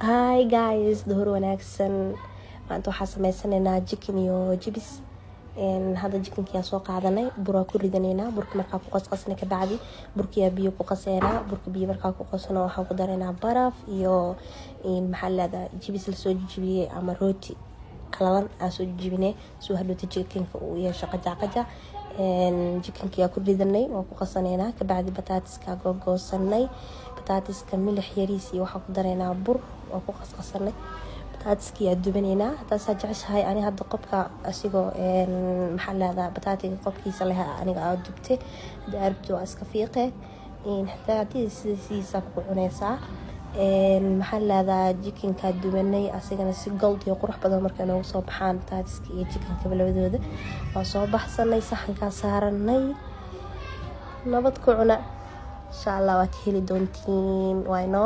Hi guys, duhur wanaagsan. Maanta waxaan sameysanaynaa chicken iyo jibis. Hada chickenka soo qaadanay, bur ku ridanaynaa. Burka markaa ku qasqasna ka bacdi, burkiya biyo ku qaseynaa. Burka biyo markaa ku qasno waxaan ku daraynaa baraf iyo maxallada jibis la soo jibiyay ama rooti qalalan aan soo jibinay soo hadhowta chickenka uu yeesho qajac. chickenka ku ridanay oo ku qasanaynaa ka bacdi bataatiska goosanay. bataatiska milix yariis iyo waxaan ku daraynaa bur oo ku qasqasanay. bataatiska dubanaynaa taas jeceshahay ani hadda qofka asigoo maxallada bataatiga qofkiisa leh aniga aad dubtay hada arabto iska fiiqe haddii sidiisa ku cunaysaa maxallada chickenka dubanay asigana si gold iyo qurux badan markay noogu soo baxaan bataatiska iyo chickenka labadooda waa soo baxsanay saxanka saaranay nabad ku cuna insha Allah waad heli doontiin wayno